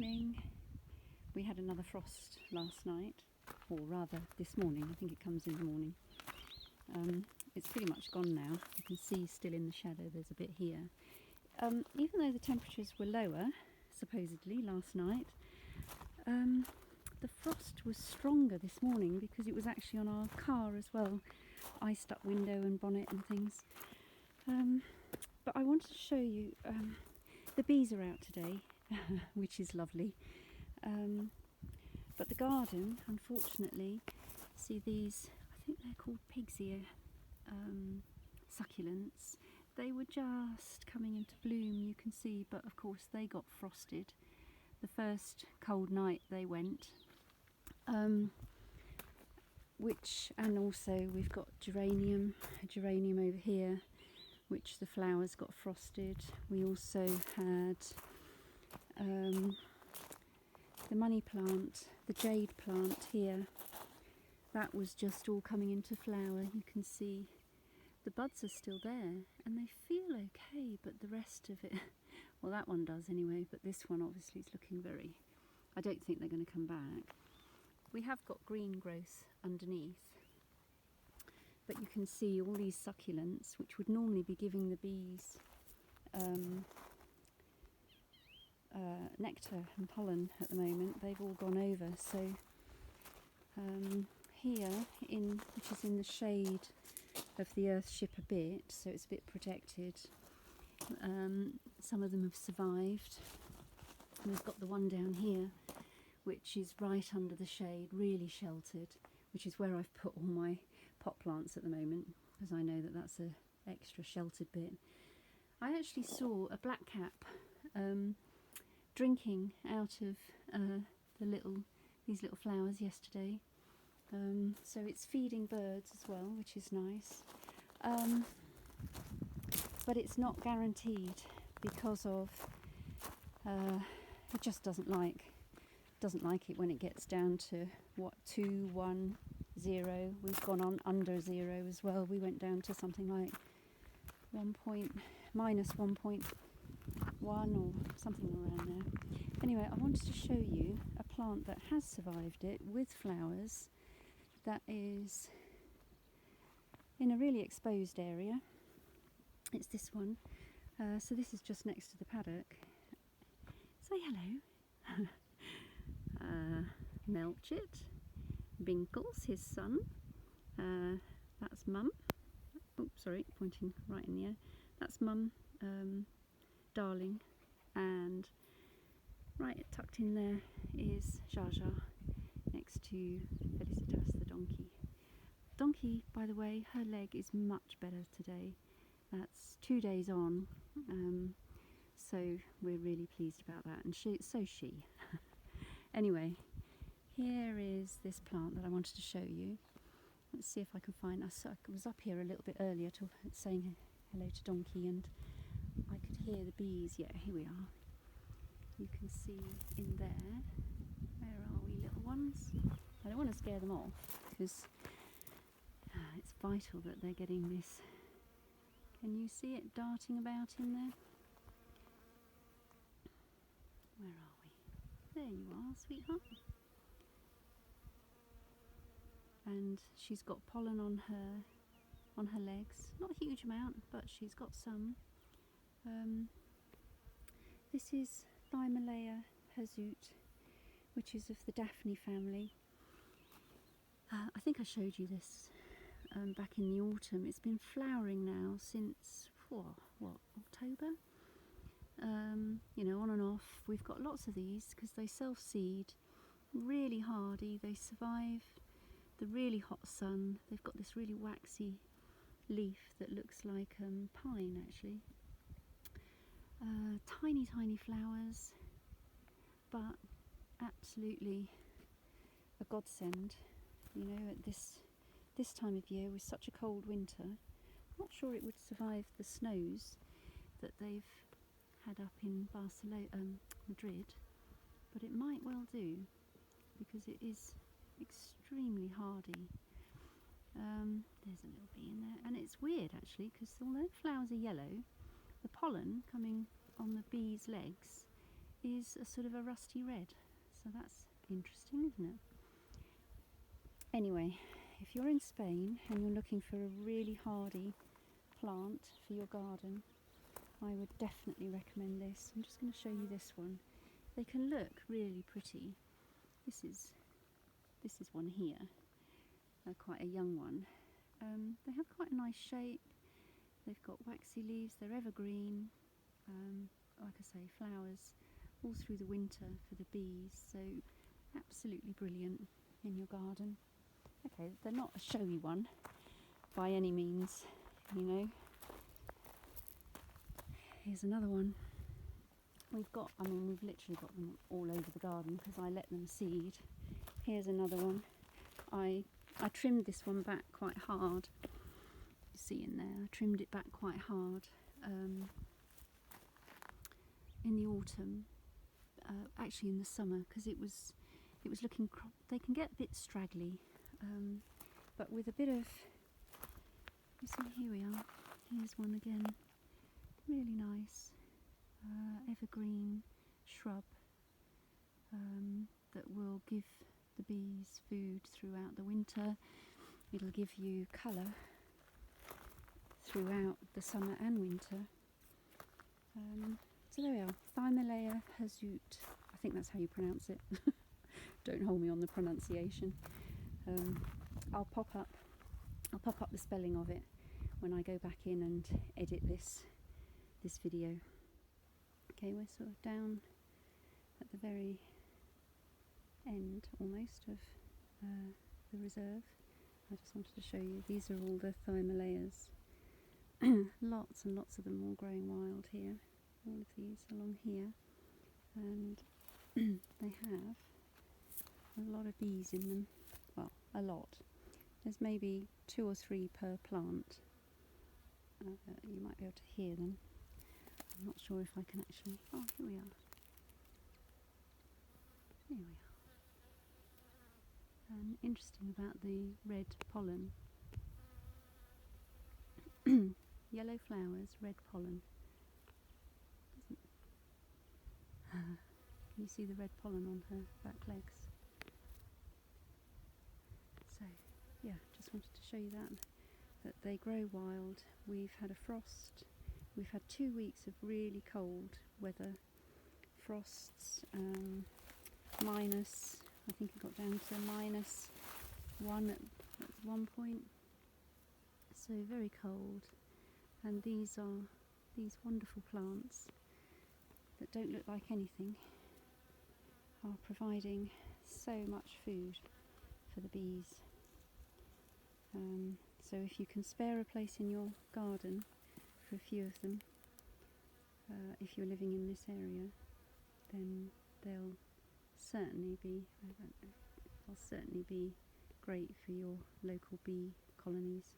morning. We had another frost last night, or rather this morning. I think it comes in the morning. It's pretty much gone now. You can see still in the shadow there's a bit here. Even though the temperatures were lower, supposedly, last night, the frost was stronger this morning because it was actually on our car as well. Iced up window and bonnet and things. But I wanted to show you, the bees are out today, which is lovely. But the garden, unfortunately, see these, I think they're called pig's ear succulents. They were just coming into bloom, you can see, but of course they got frosted. The first cold night they went. And also we've got a geranium over here, which the flowers got frosted. We also had the money plant, the jade plant here. That was just all coming into flower. You can see the buds are still there and they feel okay, but the rest of it, well, that one does anyway, but this one obviously is looking very, I don't think they're going to come back. We have got green growth underneath, but you can see all these succulents, which would normally be giving the bees nectar and pollen at the moment, they've all gone over. So here, which is in the shade of the earthship a bit, so it's a bit protected, some of them have survived. And we've got the one down here, which is right under the shade, really sheltered, which is where I've put all my pot plants at the moment, because I know that that's a extra sheltered bit. I actually saw a blackcap drinking out of these little flowers yesterday. So it's feeding birds as well, which is nice. But it's not guaranteed because of it just doesn't like it when it gets down to what, 2, 1, 0. We've gone on under 0 as well. We went down to something like -1.1 or something around there. Anyway, I wanted to show you a plant that has survived it with flowers, that is in a really exposed area. It's this one. So this is just next to the paddock. Say hello. Melchett, Binkles, his son. That's Mum. Oh, sorry, pointing right in the air. That's Mum, Darling, and right tucked in there is Zsa Zsa, next to Felicitas the donkey. Donkey, by the way, her leg is much better today. That's 2 days on, so we're really pleased about that, and so is she. Anyway, here is this plant that I wanted to show you. Let's see if I can find us. I was up here a little bit earlier saying hello to Donkey, and I could hear the bees. Yeah, here we are. You can see in there. Where are we, little ones? I don't want to scare them off because it's vital that they're getting this. Can you see it darting about in there? Where are we? There you are, sweetheart. And she's got pollen on her legs. Not a huge amount, but she's got some. This is Thymelaea hirsute, which is of the Daphne family. I think I showed you this back in the autumn. It's been flowering now since October. You know, on and off. We've got lots of these because they self-seed, really hardy. They survive the really hot sun. They've got this really waxy leaf that looks like pine, actually. Tiny flowers, but absolutely a godsend. You know, at this time of year with such a cold winter, I'm not sure it would survive the snows that they've had up in Madrid, but it might well do because it is extremely hardy. There's a little bee in there, and it's weird actually because although the flowers are yellow, the pollen coming on the bee's legs is a sort of a rusty red, so that's interesting, isn't it? Anyway, if you're in Spain and you're looking for a really hardy plant for your garden, I would definitely recommend this. I'm just going to show you this one. They can look really pretty. This is one here, quite a young one. They have quite a nice shape. They've got waxy leaves. They're evergreen. Like I say, flowers all through the winter for the bees. So absolutely brilliant in your garden. Okay, they're not a showy one by any means, you know. Here's another one. We've literally got them all over the garden because I let them seed. Here's another one. I trimmed this one back quite hard. You see in there, I trimmed it back quite hard in the autumn, actually in the summer, because it was looking. They can get a bit straggly, but with a bit of. You see, here we are. Here's one again. Really nice evergreen shrub that will give the bees food throughout the winter. It'll give you colour throughout the summer and winter. So there we are, Thymelaea hazut. I think that's how you pronounce it. Don't hold me on the pronunciation. I'll pop up the spelling of it when I go back in and edit this video. Okay, we're sort of down at the very end almost of the reserve. I just wanted to show you, these are all the Thymelaeas. Lots and lots of them all growing wild here. All of these along here, and they have a lot of bees in them. Well, a lot. There's maybe 2 or 3 per plant. You might be able to hear them. I'm not sure if I can actually. Oh, here we are. Here we are. Interesting about the red pollen. Yellow flowers, red pollen. Can you see the red pollen on her back legs? So, yeah, just wanted to show you that they grow wild. We've had a frost. We've had 2 weeks of really cold weather. Frosts, minus, I think it got down to -1 at one point. So very cold. And these are these wonderful plants that don't look like anything are providing so much food for the bees. So if you can spare a place in your garden for a few of them, if you're living in this area, then they'll certainly be great for your local bee colonies.